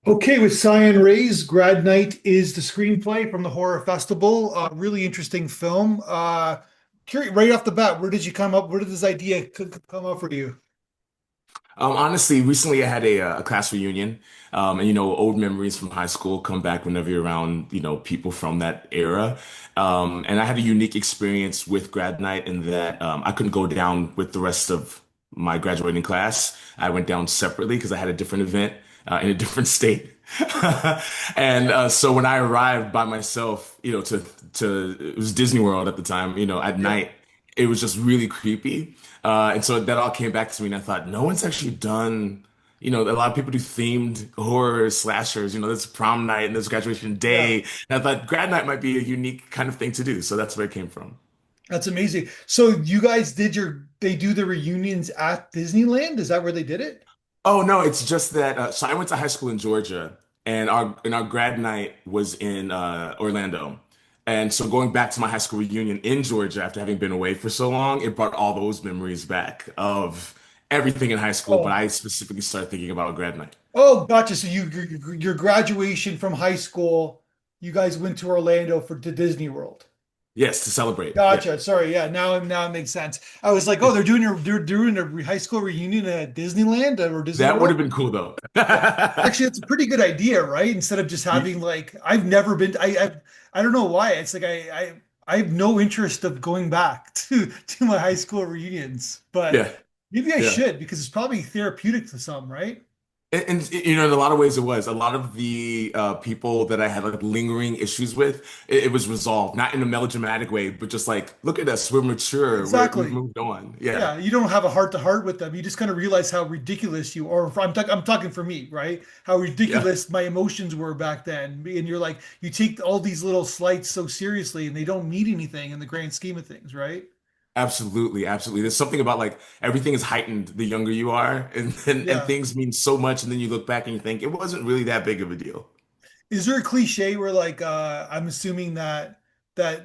Okay, with Sion-Raize, Grad Nite is the screenplay from the horror festival. Really interesting film. Curious, right off the bat, where did you come up? Where did this idea come up for you? Honestly, recently I had a class reunion, and old memories from high school come back whenever you're around, people from that era. And I had a unique experience with Grad Night in that I couldn't go down with the rest of my graduating class. I went down separately because I had a different event in a different state. And so when I arrived by myself, to it was Disney World at the time, at Yeah. night, it was just really creepy. And so that all came back to me, and I thought, no one's actually done, a lot of people do themed horror slashers, there's prom night and there's graduation Yeah, day. And I thought grad night might be a unique kind of thing to do. So that's where it came from. that's amazing. So you guys they do the reunions at Disneyland? Is that where they did it? Oh no, it's just that. So I went to high school in Georgia, and our grad night was in Orlando. And so going back to my high school reunion in Georgia after having been away for so long, it brought all those memories back of everything in high school. But Oh, I specifically started thinking about grad night. oh, gotcha. So your graduation from high school, you guys went to Orlando to Disney World. Yes, to celebrate. Yeah. Gotcha. Sorry. Yeah. Now it makes sense. I was like, oh, they're doing a high school reunion at Disneyland or Disney That would World. have been cool though. Yeah. Actually, that's a pretty good idea, right? Instead of just having like, I've never been. I don't know why. It's like I have no interest of going back to my high school reunions, but Yeah. maybe I Yeah. should because it's probably therapeutic to some, right? In a lot of ways, it was a lot of the people that I had like lingering issues with. It was resolved, not in a melodramatic way, but just like, look at us, we're mature, we've Exactly. moved on. Yeah, Yeah, you don't have a heart to heart with them. You just kind of realize how ridiculous you are. I'm talking for me, right? How yeah, ridiculous my emotions were back then. And you're like, you take all these little slights so seriously and they don't mean anything in the grand scheme of things, right? absolutely, absolutely. There's something about like everything is heightened the younger you are, and Yeah. things mean so much, and then you look back and you think it wasn't really that big of a deal. Is there a cliche where like I'm assuming that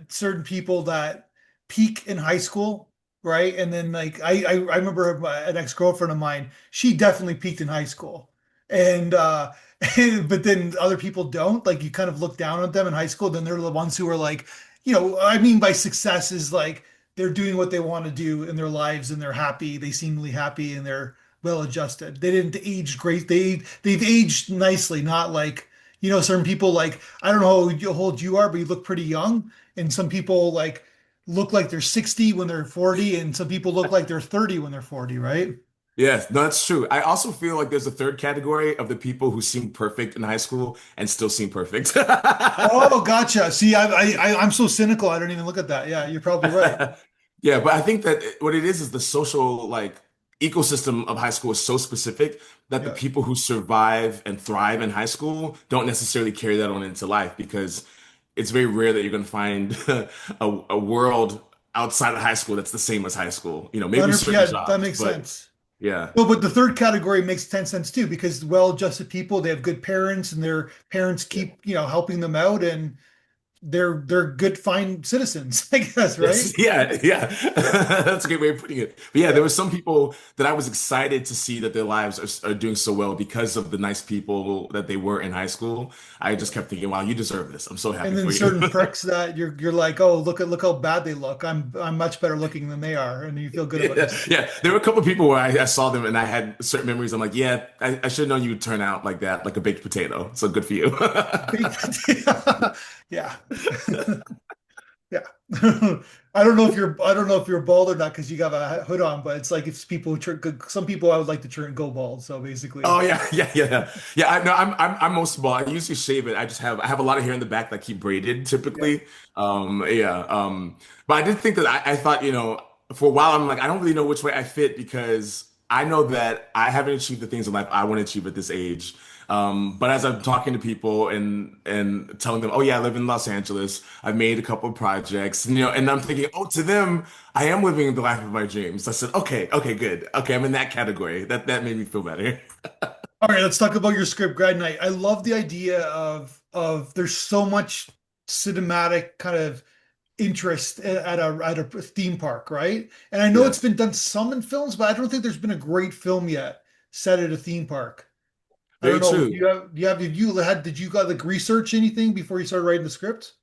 certain people that peak in high school, right? And then like I remember an ex-girlfriend of mine, she definitely peaked in high school. And but then other people don't. Like you kind of look down on them in high school, then they're the ones who are like, I mean by success is like they're doing what they want to do in their lives and they're happy, they seemingly happy and they're well adjusted. They didn't age great. They've aged nicely, not like certain people like I don't know how old you are, but you look pretty young. And some people like look like they're 60 when they're 40, and some people look like they're 30 when they're 40, right? Yes, no, that's true. I also feel like there's a third category of the people who seem perfect in high school and still seem perfect. Oh, gotcha. See, I'm so cynical. I don't even look at that. Yeah, you're probably right. Yeah, but I think that what it is the social like ecosystem of high school is so specific that the Yeah. people who survive and thrive in high school don't necessarily carry that on into life because it's very rare that you're going to find a world outside of high school that's the same as high school. Maybe 100, certain yeah, that jobs, makes but sense. yeah. No, but the third category makes 10 sense too, because well-adjusted people, they have good parents and their parents Yeah. keep, helping them out and they're good, fine citizens, I guess, right? Yes, yeah, yeah. That's a great way of putting it. But yeah, there Yeah. were some people that I was excited to see that their lives are doing so well because of the nice people that they were in high school. I just kept thinking, wow, you deserve this. I'm so And happy then for you. certain pricks that you're like, oh, look how bad they look. I'm much better looking than they are, and you feel good about Yeah, yourself. yeah. There were a couple of people where I saw them and I had certain memories. I'm like, yeah, I should have known you would turn out like that, like a baked potato. So good for you. Baked potato. Yeah. Yeah. I don't know if you're bald or not because you got a hood on, but it's like if people turn some people I would like to turn go bald. So basically, Oh yeah, yeah, yeah, yeah. Yeah, I know I'm most bald. I usually shave it. I have a lot of hair in the back that I keep braided yeah. typically. Yeah. But I did think that I thought, for a while I'm like, I don't really know which way I fit because I know that I haven't achieved the things in life I want to achieve at this age. But as I'm talking to people and telling them, oh yeah, I live in Los Angeles. I've made a couple of projects, and I'm thinking, oh, to them, I am living the life of my dreams. I said, okay, okay, good. Okay, I'm in that category. That made me feel better. All right, let's talk about your script, Grad Night. I love the idea of there's so much cinematic kind of interest at a theme park, right? And I know it's Yes. been done some in films, but I don't think there's been a great film yet set at a theme park. I don't Very know. true. Did you got like research anything before you started writing the script?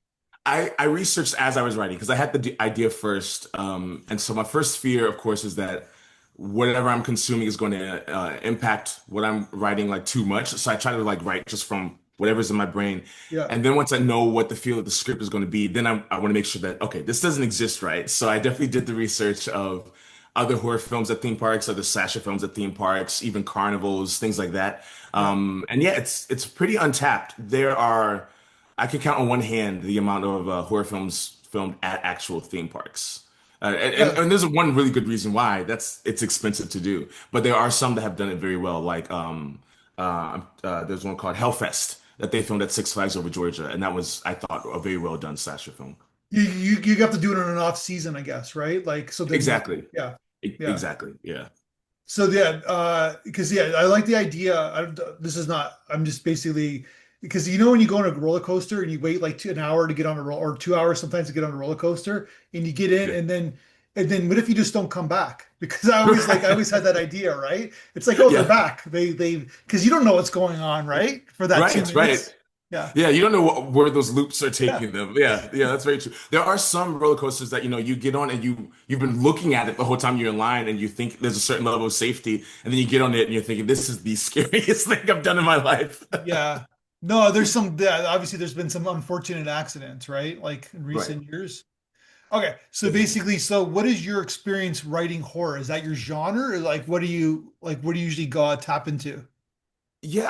I researched as I was writing because I had the idea first. And so my first fear, of course, is that whatever I'm consuming is going to impact what I'm writing like too much. So I try to like write just from whatever's in my brain. Yeah. And then once I know what the feel of the script is going to be, then I want to make sure that, okay, this doesn't exist, right? So I definitely did the research of other horror films at theme parks, other slasher films at theme parks, even carnivals, things like that. Yeah. And yeah, it's pretty untapped. I could count on one hand the amount of horror films filmed at actual theme parks. Yeah. And there's one really good reason why it's expensive to do, but there are some that have done it very well. Like there's one called Hellfest that they filmed at Six Flags over Georgia, and that was I thought a very well done slasher film. You have to do it in an off season, I guess, right? Like so then like Exactly. yeah. Yeah. Exactly. Yeah. So yeah, because yeah, I like the idea. This is not. I'm just basically because you know when you go on a roller coaster and you wait like an hour to get on a roll or 2 hours sometimes to get on a roller coaster and you get in Yeah. and then what if you just don't come back? Because I always had that idea, right? It's like oh they're Yeah. back. They because you don't know what's going on, right? For that two Right. Right. minutes. Yeah. Yeah, you don't know where those loops are Yeah. taking them. Yeah, yeah, that's very true. There are some roller coasters that you get on and you've been looking at it the whole time you're in line and you think there's a certain level of safety, and then you get on it and you're thinking this is the scariest thing I've done in my life. Yeah. No, there's some yeah, obviously there's been some unfortunate accidents, right? Like in Right. recent years. Okay, so basically, so what is your experience writing horror? Is that your genre, or like what do you usually go tap into? Yeah,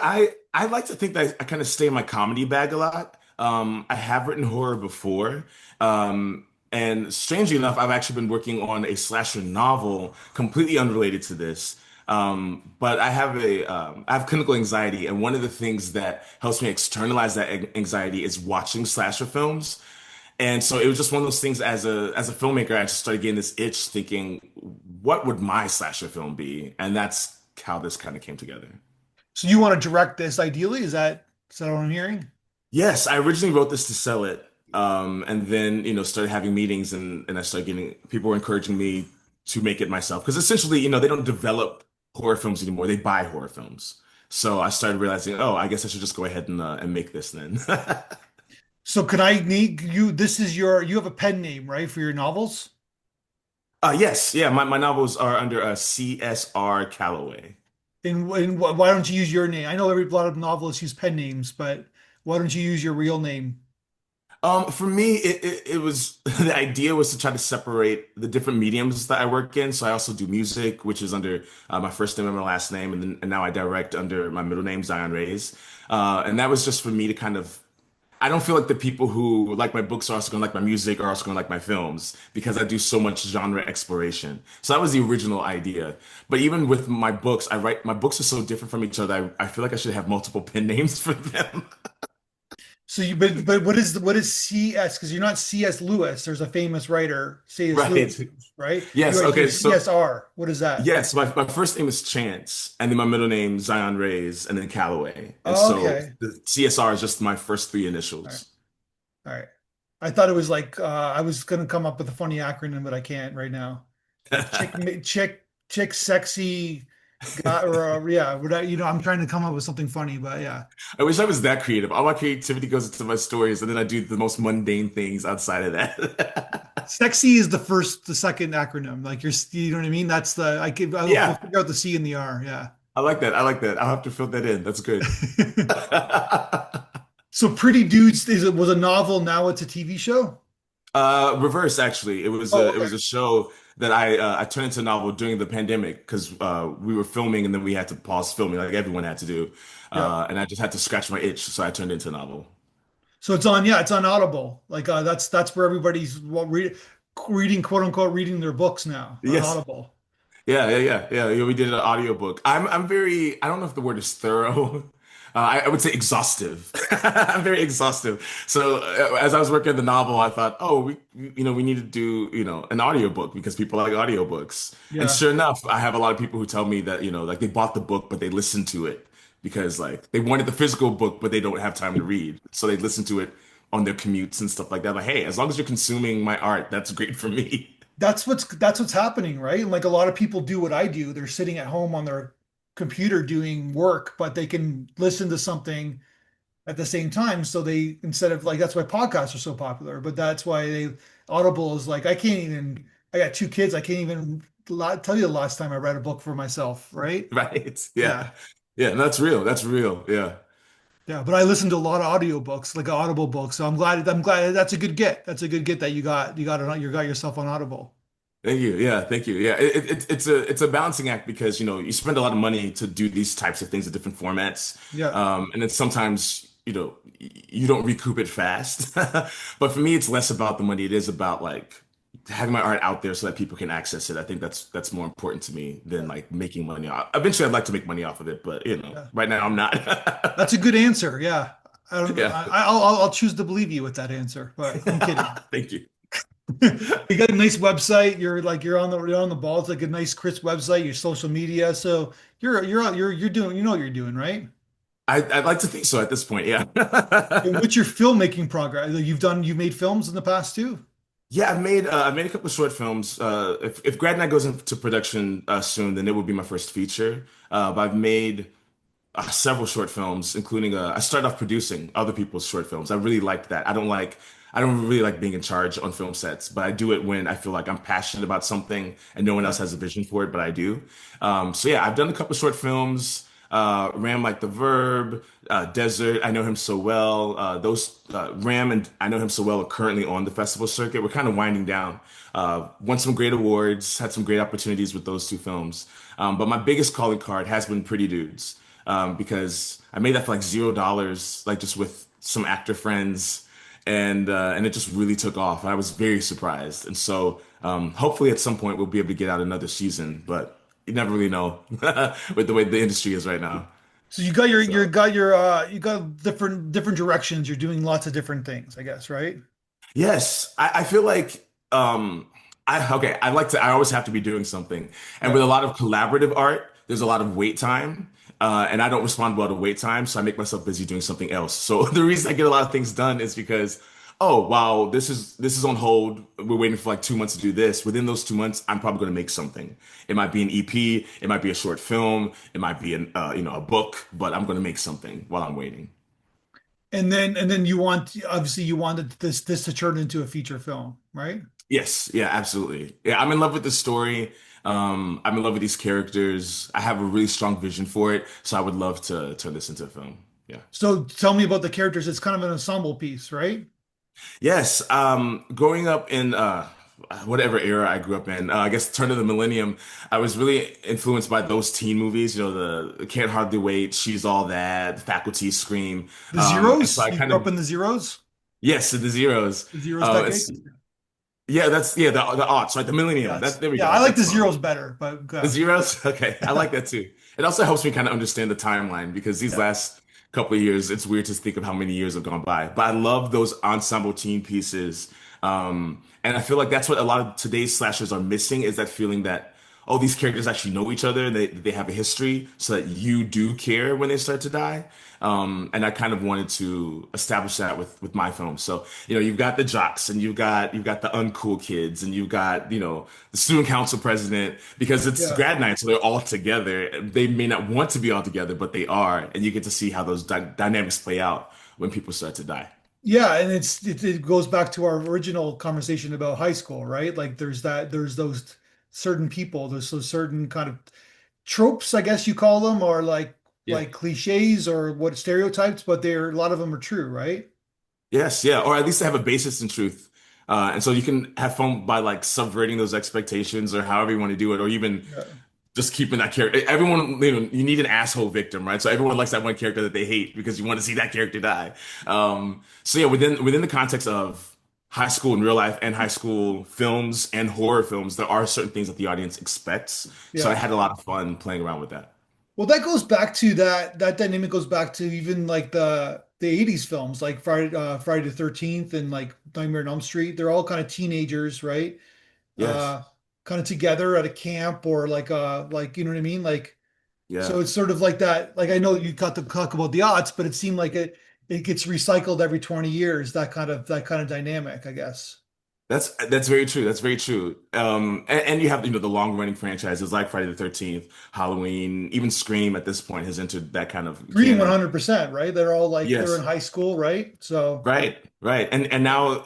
I like to think that I kind of stay in my comedy bag a lot. I have written horror before. And strangely enough, I've actually been working on a slasher novel completely unrelated to this. But I have clinical anxiety, and one of the things that helps me externalize that anxiety is watching slasher films. And so it was just one of those things as a filmmaker, I just started getting this itch thinking, what would my slasher film be? And that's how this kind of came together. So you want to direct this ideally? Is that what I'm hearing? Yes, I originally wrote this to sell it. And then, started having meetings and I started getting people were encouraging me to make it myself. Because essentially, they don't develop horror films anymore. They buy horror films. So I started realizing, oh, I guess I should just go ahead and make this then. So could I need you? You have a pen name, right, for your novels? Yes, yeah, my novels are under CSR Calloway. And why don't you use your name? I know every lot of novelists use pen names, but why don't you use your real name? For me, it was the idea was to try to separate the different mediums that I work in. So I also do music, which is under my first name and my last name, and now I direct under my middle name, Sion-Raize. And that was just for me to kind of. I don't feel like the people who like my books are also going to like my music or also going to like my films because I do so much genre exploration. So that was the original idea. But even with my books are so different from each other. I feel like I should have multiple pen names for them. So but what is CS? Because you're not C.S. Lewis. There's a famous writer, C.S. Lewis, Right. right? Yes. You're Okay. So CSR. What is that? yes, my first name is Chance, and then my middle name Zion Reyes, and then Calloway. And Oh, so okay. the CSR is just my first three All right. initials. All right. I thought it was like I was gonna come up with a funny acronym, but I can't right now. Like chick, sexy, guy, or yeah. I'm trying to come up with something funny, but yeah. I wish I was that creative. All my creativity goes into my stories, and then I do the most mundane things outside of that. Sexy is the second acronym. Like you know what I mean? We'll Yeah, figure out the C and the R. Yeah. I like that. I like that. I'll have to fill that in. That's good. So Pretty Dudes was a novel. Now it's a TV show. Reverse actually. It was Oh, a it okay. was a show that I turned into a novel during the pandemic because we were filming and then we had to pause filming like everyone had to do. Yeah. And I just had to scratch my itch, so I turned it into a novel. So it's on Audible. Like that's where everybody's reading quote unquote reading their books now on Yes. Audible. Yeah. We did an audiobook. I'm very, I don't know if the word is thorough. I would say exhaustive. I'm very exhaustive. So as I was working on the novel, I thought, oh, we need to do, an audiobook because people like audiobooks. And Yeah. sure enough, I have a lot of people who tell me that, like they bought the book, but they listened to it because like they wanted the physical book, but they don't have time to read. So they listen to it on their commutes and stuff like that. Like, hey, as long as you're consuming my art, that's great for me. That's what's happening, right? And like a lot of people do what I do. They're sitting at home on their computer doing work, but they can listen to something at the same time. So they, instead of like, that's why podcasts are so popular, but that's why Audible is like, I can't even, I got two kids. I can't even tell you the last time I read a book for myself. Right. Right. Yeah. Yeah. Yeah. And that's real. That's real. Yeah. Yeah. But I listen to a lot of audiobooks, like Audible books. So I'm glad that's a good get. That's a good get that you got yourself on Audible. Thank you. Yeah, thank you. Yeah, it's a balancing act because you spend a lot of money to do these types of things in different formats, Yeah. and then sometimes you don't recoup it fast. But for me, it's less about the money. It is about like having my art out there so that people can access it. I think that's more important to me than Yeah. like making money. Eventually, I'd like to make money off of it, but Yeah. right now I'm not. That's a good answer. Yeah. I don't, Yeah. I'll choose to believe you with that answer, but I'm kidding. Thank you. You got a nice website. You're on the ball. It's like a nice crisp website. Your social media. So you're doing, you know what you're doing, right? I'd like to think so at this point. Yeah. And what's your filmmaking progress? You've made films in the past too. Yeah, I made a couple of short films. If Grad Nite goes into production soon, then it will be my first feature. But I've made several short films, including I started off producing other people's short films. I really liked that. I don't really like being in charge on film sets, but I do it when I feel like I'm passionate about something and no one else Yeah. has a vision for it, but I do. So yeah, I've done a couple of short films. Ram Like the Verb, Desert, I know him so well. Those Ram and I know him so well are currently on the festival circuit. We're kind of winding down. Won some great awards, had some great opportunities with those two films. But my biggest calling card has been Pretty Dudes, because I made that for like $0, like just with some actor friends, and it just really took off. I was very surprised, and so hopefully at some point we'll be able to get out another season, but you never really know with the way the industry is right now. So you got So. you got different directions. You're doing lots of different things, I guess, right? Yes, I feel like I always have to be doing something. And with Yeah. a lot of collaborative art, there's a lot of wait time. And I don't respond well to wait time, so I make myself busy doing something else. So the reason I get a lot of things done is because, oh wow, this is on hold. We're waiting for like 2 months to do this. Within those 2 months, I'm probably going to make something. It might be an EP, it might be a short film, it might be a book, but I'm going to make something while I'm waiting. And then obviously you wanted this to turn into a feature film, right? Yes, yeah, absolutely. Yeah, I'm in love with the story. I'm in love with these characters. I have a really strong vision for it, so I would love to turn this into a film. Yeah. So tell me about the characters. It's kind of an ensemble piece, right? Yes, growing up in whatever era I grew up in, I guess turn of the millennium, I was really influenced by those teen movies, the Can't Hardly Wait, She's All That, Faculty, Scream. The And so Zeros? I You kind grew up of, in the Zeros? yes, the Zeros. The Zeros decade? It's Yeah, that's the aughts, right? The millennium. Yes. There we Yeah, go. I like the That's Zeros better, but The zeros? Okay, I like that too. It also helps me kind of understand the timeline because these yeah. last couple of years, it's weird to think of how many years have gone by. But I love those ensemble team pieces. And I feel like that's what a lot of today's slashers are missing is that feeling that, oh, these characters actually know each other and they have a history so that you do care when they start to die. And I kind of wanted to establish that with my film. So, you've got the jocks and you've got the uncool kids and you've got, the student council president because it's Yeah. grad night, so they're all together. They may not want to be all together, but they are, and you get to see how those dynamics play out when people start to die. Yeah, and it goes back to our original conversation about high school, right? Like there's those certain people, there's those certain kind of tropes, I guess you call them, or Yeah. like cliches or what stereotypes, but a lot of them are true, right? Yes, yeah, or at least they have a basis in truth. And so you can have fun by like subverting those expectations or however you want to do it, or even Yeah. just keeping that character. Everyone, you need an asshole victim, right? So everyone likes that one character that they hate because you want to see that character die. So yeah, within the context of high school in real life and high school films and horror films, there are certain things that the audience expects. So I Yeah. had a lot of fun playing around with that. Well, that goes back to that dynamic goes back to even like the 80s films like Friday the 13th and like Nightmare on Elm Street. They're all kind of teenagers, right? Yes. Uh kind of together at a camp or like you know what I mean? Like so Yeah. it's sort of like that. Like I know you got to talk about the odds, but it seemed like it gets recycled every 20 years, that kind of dynamic, I guess. That's very true. That's very true. And you have the long running franchises like Friday the 13th, Halloween, even Scream at this point has entered that kind of Green canon. 100%, right? They're all like they're in Yes, high school, right? So right, right. And now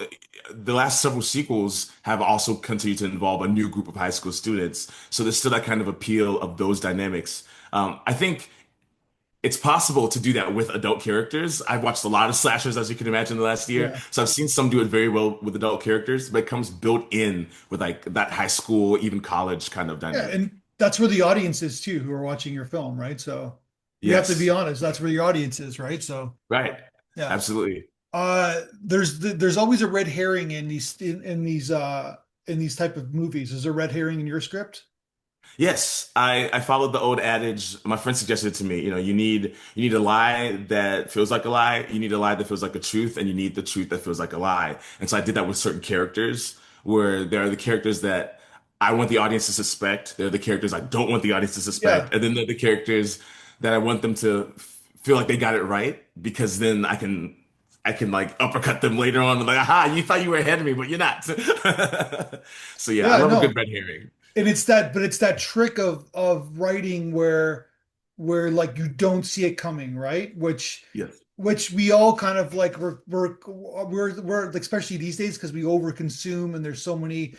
the last several sequels have also continued to involve a new group of high school students. So there's still that kind of appeal of those dynamics. I think it's possible to do that with adult characters. I've watched a lot of slashers, as you can imagine, the last year. yeah. So I've seen some do it very well with adult characters, but it comes built in with like that high school, even college kind of Yeah, dynamic. and that's where the audience is too, who are watching your film, right? So we have to be Yes. honest, that's where your audience is, right? So Right. yeah. Absolutely. There's always a red herring in these type of movies. Is there a red herring in your script? Yes, I followed the old adage. My friend suggested it to me. You need a lie that feels like a lie. You need a lie that feels like a truth, and you need the truth that feels like a lie. And so I did that with certain characters, where there are the characters that I want the audience to suspect. There are the characters I don't want the audience to Yeah. suspect, and then there are the characters that I want them to feel like they got it right, because then I can like uppercut them later on. Like, aha, you thought you were ahead of me, but you're not. So yeah, I Yeah, love a good no. red herring. And it's that trick of writing where like you don't see it coming, right? Yes. Which we all kind of like we're especially these days because we overconsume and there's so many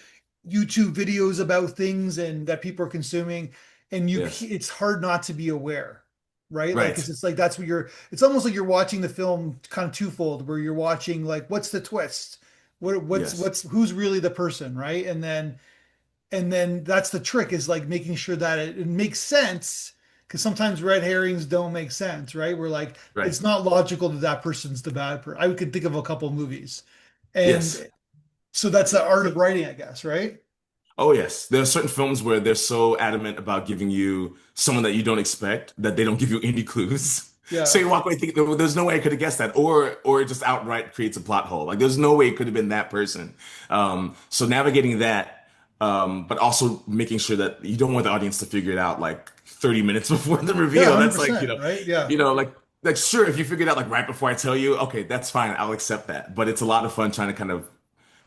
YouTube videos about things and that people are consuming and Yes. it's hard not to be aware, right? Like Right. it's like that's what it's almost like you're watching the film kind of twofold where you're watching like what's the twist? Yes. What's who's really the person, right? And then that's the trick is like making sure that it makes sense because sometimes red herrings don't make sense, right? We're like Right. it's not logical that that person's the bad person. I could think of a couple of movies, Yes. and so that's the art of writing, I guess, right? Oh, yes. There are certain films where they're so adamant about giving you someone that you don't expect that they don't give you any clues. So Yeah, you walk away thinking there's no way I could have guessed that, or it just outright creates a plot hole. Like there's no way it could have been that person. So navigating that, but also making sure that you don't want the audience to figure it out like 30 minutes before the yeah, reveal. That's like, 100%, right? Yeah, like sure, if you figure it out like right before I tell you, okay, that's fine. I'll accept that. But it's a lot of fun trying to kind of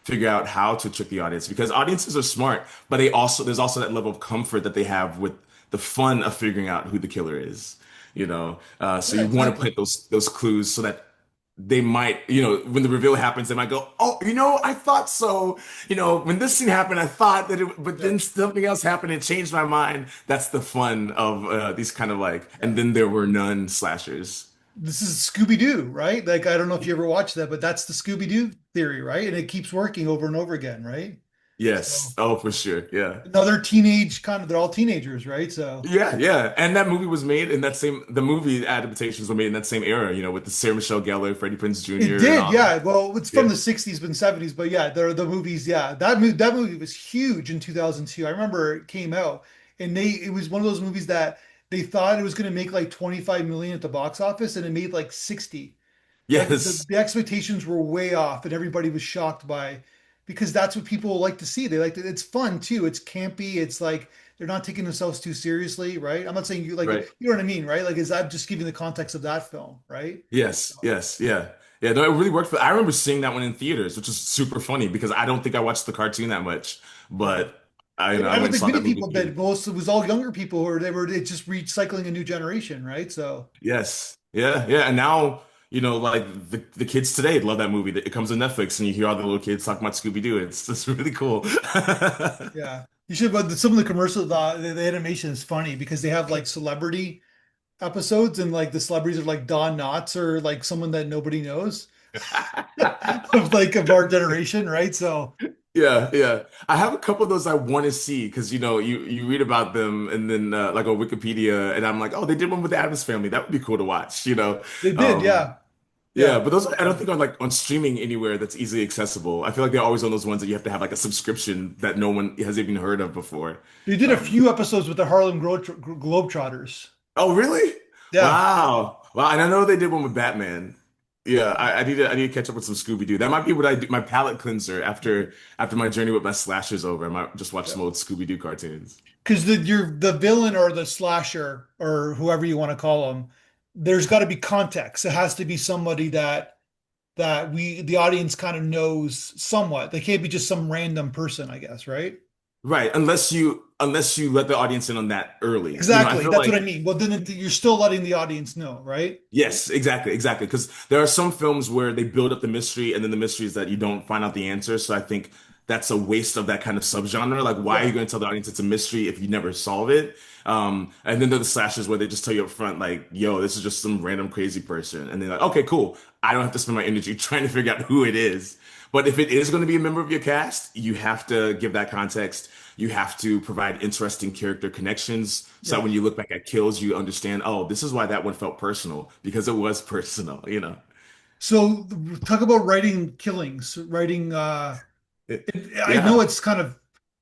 figure out how to trick the audience because audiences are smart, but there's also that level of comfort that they have with the fun of figuring out who the killer is. So yeah, you want to exactly. plant those clues so that they might, when the reveal happens, they might go, "Oh, I thought so." When this scene happened, I thought that but Yeah, then something else happened and changed my mind. That's the fun of these kind of like, yeah. and then there were none slashers. This is Scooby-Doo, right? Like I don't know if you ever watched that, but that's the Scooby-Doo theory, right? And it keeps working over and over again, right? Yes. So Oh, for sure. Yeah. another teenage kind of they're all teenagers, right? So Yeah, yeah. And that movie was made in the movie adaptations were made in that same era, with the Sarah Michelle Gellar, Freddie Prinze it Jr. and did, all that. yeah. Well, it's from Yeah. the 60s and 70s, but yeah, the movies, yeah. That movie was huge in 2002. I remember it came out and it was one of those movies that they thought it was going to make like 25 million at the box office and it made like 60. Like Yes. the expectations were way off and everybody was shocked by because that's what people like to see. They like to, it's fun too. It's campy. It's like they're not taking themselves too seriously, right? I'm not saying you like you Right. know what I mean, right? Like is I'm just giving the context of that film, right? Yes. Yes. Yeah. Yeah. No, it really worked I remember seeing that one in theaters, which is super funny because I don't think I watched the cartoon that much, Yeah. but I, And I I went don't and think saw many that movie people in did. theaters. Most it was all younger people who they were it's just recycling a new generation, right? So Yes. Yeah. Yeah. And now, like the kids today love that movie. It comes on Netflix and you hear all the little kids talking about Scooby-Doo. It's just really cool. yeah. You should, but some of the commercials, the animation is funny because they have like celebrity episodes and like the celebrities are like Don Knotts or like someone that nobody knows of like of our generation, right? So Yeah, yeah. I have a couple of those I want to see because you read about them and then like on Wikipedia and I'm like, oh, they did one with the Addams Family. That would be cool to watch. they did, Um, yeah. yeah, Yeah. but those I don't think are like on streaming anywhere that's easily accessible. I feel like they're always on those ones that you have to have like a subscription that no one has even heard of before. They did a Um, few episodes with the Globetrotters. oh, really? Yeah. Wow. Wow. And I know they did one with Batman. Yeah, I need to catch up with some Scooby-Doo. That might be what I do, my palate cleanser after my journey with my slashers over. I might just watch Yeah. some old Scooby-Doo cartoons. Because the villain or the slasher or whoever you want to call them, there's got to be context. It has to be somebody that that the audience kind of knows somewhat. They can't be just some random person, I guess, right? Right, unless you let the audience in on that early. I Exactly. feel That's what I like mean. Well, then you're still letting the audience know, right? yes, exactly, exactly. Because there are some films where they build up the mystery, and then the mystery is that you don't find out the answer. So I think that's a waste of that kind of subgenre. Like, why are you Yeah. going to tell the audience it's a mystery if you never solve it? And then there are the slashers where they just tell you up front, like, "Yo, this is just some random crazy person," and they're like, "Okay, cool. I don't have to spend my energy trying to figure out who it is." But if it is going to be a member of your cast, you have to give that context. You have to provide interesting character connections so that Yeah. when you look back at kills, you understand, oh, this is why that one felt personal because it was personal. So talk about writing killings, writing It- I know yeah. it's kind of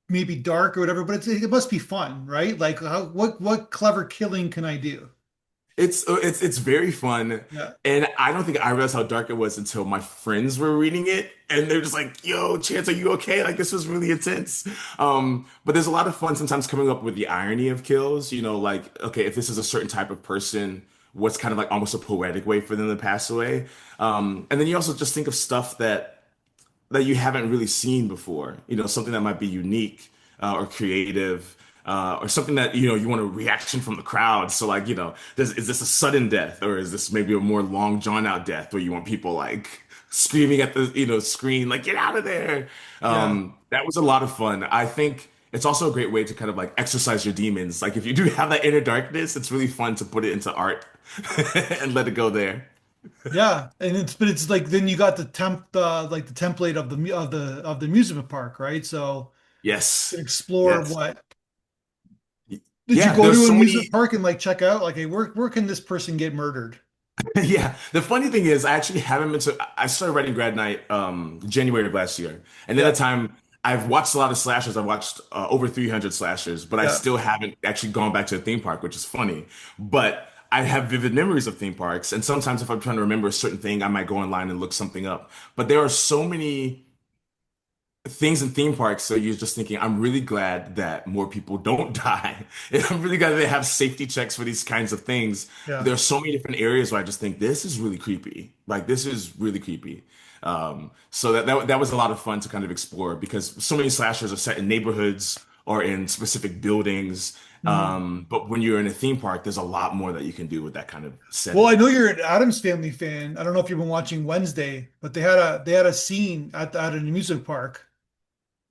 maybe dark or whatever, but it must be fun, right? Like what clever killing can I do? It's very fun. Yeah. And I don't think I realized how dark it was until my friends were reading it and they're just like, yo, Chance, are you okay? Like this was really intense. But there's a lot of fun sometimes coming up with the irony of kills, like, okay, if this is a certain type of person, what's kind of like almost a poetic way for them to pass away. And then you also just think of stuff that you haven't really seen before. Something that might be unique or creative, or something that you want a reaction from the crowd. So like, is this a sudden death or is this maybe a more long drawn out death where you want people like screaming at the screen like get out of there? Yeah. That was a lot of fun. I think it's also a great way to kind of like exercise your demons. Like if you do have that inner darkness, it's really fun to put it into art and let it go there. Yeah. And it's like then you got the template of the amusement park, right? So you Yes. can explore Yes. what did you Yeah, go there's to an so amusement many. park and like check out like hey where can this person get murdered? Yeah, the funny thing is, I actually haven't been to. I started writing Grad Nite January of last year, and at Yeah. that time, I've watched a lot of slashers. I've watched over 300 slashers, but I Yeah. still haven't actually gone back to a theme park, which is funny. But I have vivid memories of theme parks, and sometimes if I'm trying to remember a certain thing, I might go online and look something up. But there are so many things in theme parks, so you're just thinking, I'm really glad that more people don't die. And I'm really glad they have safety checks for these kinds of things. But Yeah. there are so many different areas where I just think this is really creepy. Like this is really creepy. So that was a lot of fun to kind of explore because so many slashers are set in neighborhoods or in specific buildings. Mhm. But when you're in a theme park, there's a lot more that you can do with that kind of Well, I setting. know you're an Addams Family fan. I don't know if you've been watching Wednesday, but they had a scene at an amusement park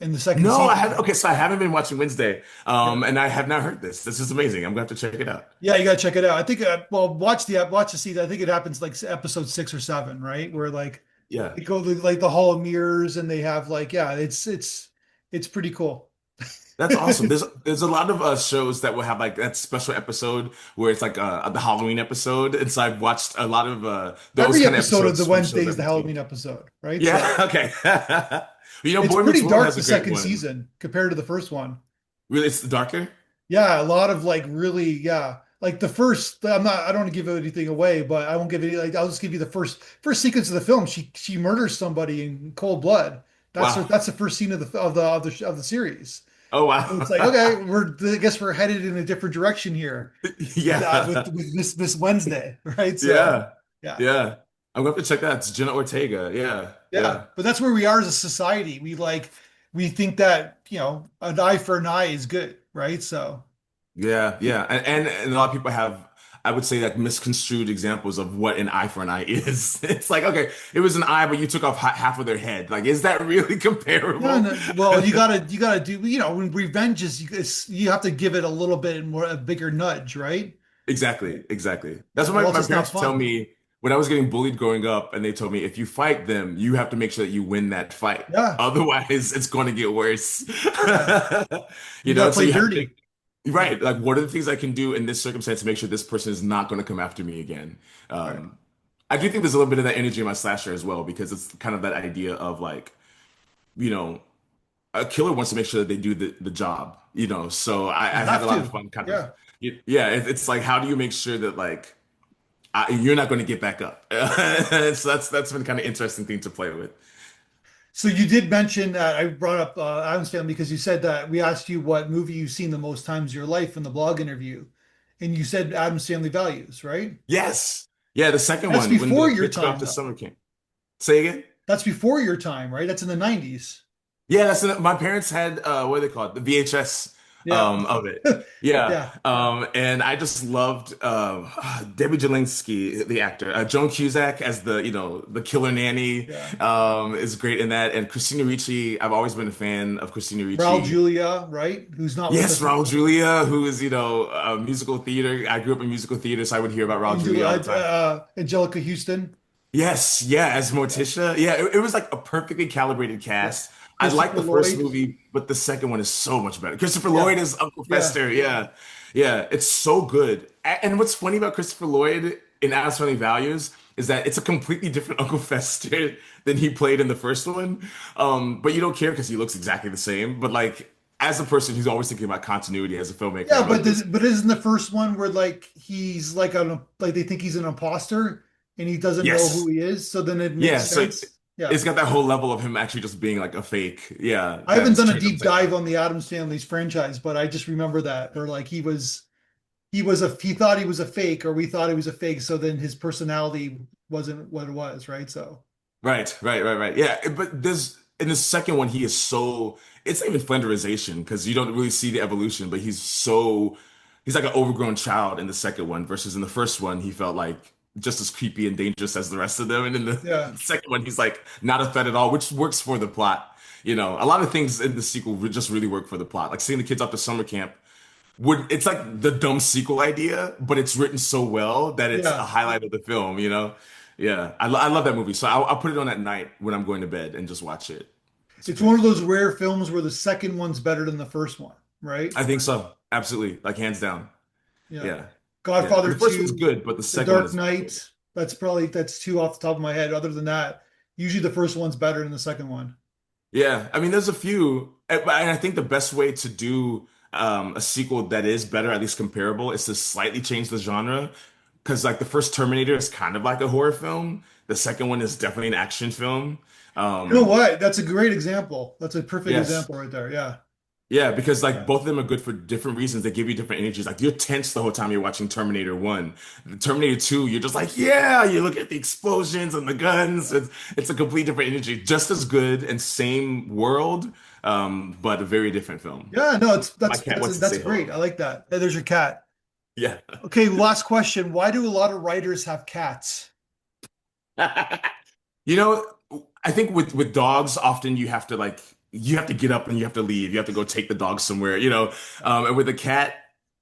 in the second No, I haven't. season. Okay, so I haven't been watching Wednesday, Yeah. and I have not heard this. This is amazing. I'm gonna have to check it out. Yeah, you gotta check it out. I think well, watch the season. I think it happens like episode 6 or 7, right? Where like Yeah. they go to like the Hall of Mirrors and they have like yeah, it's pretty cool. That's awesome. There's a lot of shows that will have like that special episode where it's like the Halloween episode, and so I've watched a lot of those Every kind of episode of the episodes from Wednesday shows is I've the been seeing. Halloween episode, right? Yeah, So okay. it's Boy Meets pretty World dark has the a great second one. season compared to the first one. Really, it's darker. Yeah, a lot of like really, yeah. Like the first, I don't want to give anything away, but I won't give it like I'll just give you the first sequence of the film. She murders somebody in cold blood. Wow. That's the first scene of the series. Oh So it's like, okay, wow. I guess we're headed in a different direction here with Yeah. Miss Wednesday, right? So Yeah. yeah. Yeah. I'm gonna have to check that. It's Jenna Ortega. Yeah. Yeah. Yeah. But that's where we are as a society. We think that, an eye for an eye is good, right? So Yeah, yeah, and a lot of people have, I would say, like misconstrued examples of what an eye for an eye is. It's like, okay, it was an eye, but you took off half of their head. Like, is that really no, comparable? no, well, you gotta do, when revenge you have to give it a little bit more a bigger nudge, right? Exactly, exactly. That's Yeah, or what else my it's not parents tell fun. me when I was getting bullied growing up, and they told me if you fight them, you have to make sure that you win that fight. Yeah, Otherwise, it's going to get worse. yeah. You gotta And so play you have to think, dirty. Yeah. right, like what are the things I can do in this circumstance to make sure this person is not going to come after me again? Right. I do think there's a little bit of that energy in my slasher as well because it's kind of that idea of like, you know, a killer wants to make sure that they do the job. So You I have a have lot of to. fun kind of, Yeah. yeah, it's like, how do you make sure that like, you're not going to get back up? So that's been kind of interesting thing to play with. So you did mention I brought up Adam's Family because you said that we asked you what movie you've seen the most times in your life in the blog interview, and you said Adam's Family Values, right? Yes. Yeah, the second That's one when before the your kids go off time to though. summer camp. Say again? That's before your time, right? That's in the 90s. Yeah, my parents had what do they call it? The VHS Yeah. of it. Yeah. Yeah. And I just loved Debbie Jellinsky, the actor. Joan Cusack as the killer nanny Yeah. is great in that. And Christina Ricci, I've always been a fan of Christina Raul Ricci. Julia, right? Who's not with Yes, us Raul anymore. Julia, who is, musical theater. I grew up in musical theater, so I would hear about Raul Angel, Julia all the time. Angelica Houston. Yes, yeah, as Yeah. Morticia. Yeah, it was like a perfectly calibrated Yeah. cast. I liked Christopher the first Lloyd. movie, but the second one is so much better. Christopher Yeah. Lloyd is Uncle Yeah. Fester. Yeah. Yeah, it's so good. And what's funny about Christopher Lloyd in Alice Family Values is that it's a completely different Uncle Fester than he played in the first one. But you don't care because he looks exactly the same. But like as a person who's always thinking about continuity as a filmmaker, Yeah, I'm like this. but isn't the first one where like he's like like they think he's an imposter and he doesn't know who Yes. he is, so then it Yeah, makes so sense. Yeah. it's got that whole level of him actually just being like a fake. Yeah, I that haven't is done a turned deep upside down. dive on the Addams Family's franchise, but I just remember that where like he thought he was a fake or we thought he was a fake, so then his personality wasn't what it was, right? So Right. Yeah, but there's in the second one he is so it's not even flenderization because you don't really see the evolution, but he's like an overgrown child in the second one versus in the first one he felt like just as creepy and dangerous as the rest of them, and in the yeah. second one he's like not a threat at all, which works for the plot. A lot of things in the sequel just really work for the plot, like seeing the kids off to summer camp would it's like the dumb sequel idea, but it's written so well that it's a Yeah. highlight of the film. Yeah, I love that movie. So I'll put it on at night when I'm going to bed and just watch it. It's It's one of great. those rare films where the second one's better than the first one, right? I think so. Absolutely. Like hands down. Yeah. Yeah. Yeah. Godfather The first one's 2, good, but the The second one Dark is great. Knight. That's two off the top of my head. Other than that, usually the first one's better than the second one. Yeah. I mean, there's a few, and I think the best way to do a sequel that is better, at least comparable, is to slightly change the genre. Because like the first Terminator is kind of like a horror film. The second one is definitely an action film. You know Um, what? That's a great example. That's a perfect yes. example right there. Yeah. Yeah, because like Yeah. both of them are good for different reasons. They give you different energies. Like you're tense the whole time you're watching Terminator 1. Terminator 2, you're just like, yeah, you look at the explosions and the guns. It's a complete different energy. Just as good and same world, but a very different film. Yeah, no, My cat wants to that's say great. hello. I like that. Hey, there's your cat. Yeah. Okay, last question. Why do a lot of writers have cats? You know, I think with dogs, often you have to get up and you have to leave. You have to go take the dog somewhere. And with a cat,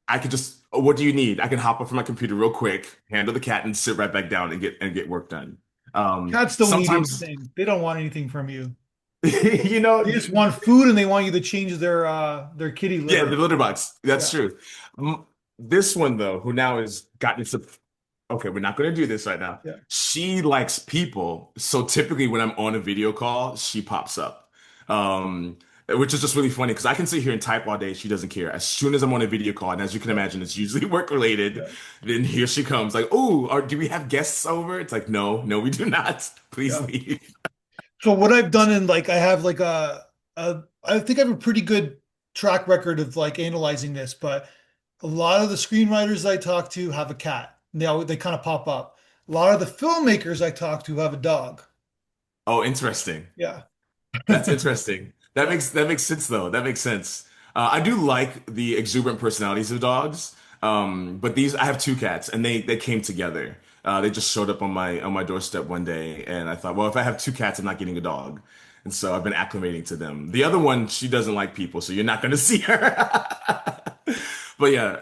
I could just, "Oh, what do you need? I can hop up from my computer real quick, handle the cat, and sit right back down and get work done. Cats don't need Sometimes, anything. They don't want anything from you. you know, They just want food and they want you to change their kitty yeah, litter. the litter box. That's Yeah. true. This one though, who now has gotten into okay, we're not going to do this right now. Yeah. She likes people. So typically when I'm on a video call, she pops up. Which is just really funny because I can sit here and type all day. She doesn't care. As soon as I'm on a video call, and as you can Yeah. imagine, it's usually work related. Yeah. Then here she comes, like, "Oh, do we have guests over?" It's like, "No, no, we do not. Please Yeah. leave." So what I've done in like I have like I think I have a pretty good track record of like analyzing this, but a lot of the screenwriters I talk to have a cat. They kind of pop up. A lot of the filmmakers I talk to have a dog. Oh, interesting. Yeah. That's interesting. That Yeah. makes sense though. That makes sense. I do like the exuberant personalities of dogs. But these I have two cats and they came together. They just showed up on my doorstep one day and I thought, well, if I have two cats, I'm not getting a dog. And so I've been acclimating to them. The other one, she doesn't like people, so you're not going to see her. But yeah,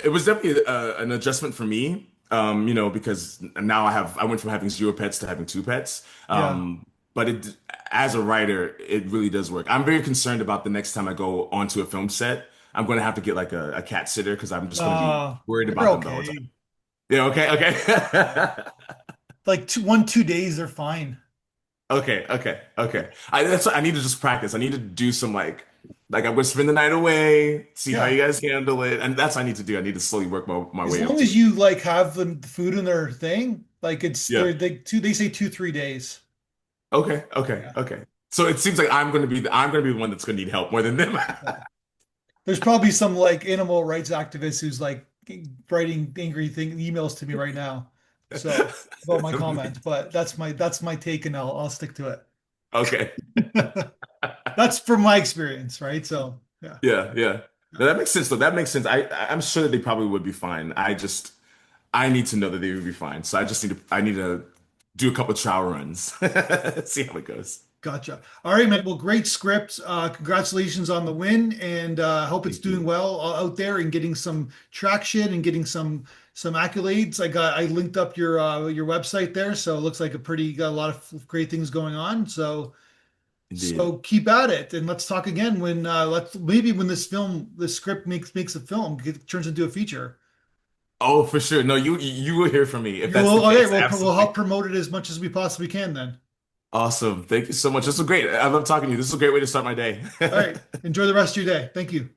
it was definitely an adjustment for me. Because now I went from having zero pets to having two pets. Yeah. But as a writer, it really does work. I'm very concerned about the next time I go onto a film set. I'm going to have to get like a cat sitter because I'm just going to be worried They're about them the whole time. okay. Yeah, Yeah. okay. Like 2 days, they're fine. Okay. That's what I need to just practice. I need to do some like I'm going to spend the night away, see how Yeah. you guys handle it. And that's what I need to do. I need to slowly work my As way up long to as it. you like have the food in their thing, like Yeah. they say 2, 3 days. Yeah. Okay. So it seems like I'm going to be the one that's going to need help more than them. Yeah. There's probably some like animal rights activist who's like writing angry emails to me right now. So about my comment, but that's my take, and I'll stick to Okay. it. That's from my experience, right? So yeah. Yeah, yeah. No, that makes sense though. That makes sense. I'm sure that they probably would be fine. I need to know that they would be fine. So I need to do a couple trial runs. See how it goes. Gotcha. All right, man. Well, great script. Congratulations on the win, and hope it's Thank doing you. well out there and getting some traction and getting some accolades. I linked up your website there, so it looks like got a lot of great things going on. So Indeed. keep at it, and let's talk again when let's maybe when this script makes a film, turns into a feature. Oh, for sure. No, you will hear from me if You that's the will, okay, case. we'll help Absolutely. promote it as much as we possibly can then. Awesome. Thank you so much. This was great. I love talking to you. This is a great way to start my day. All right. Enjoy the rest of your day. Thank you.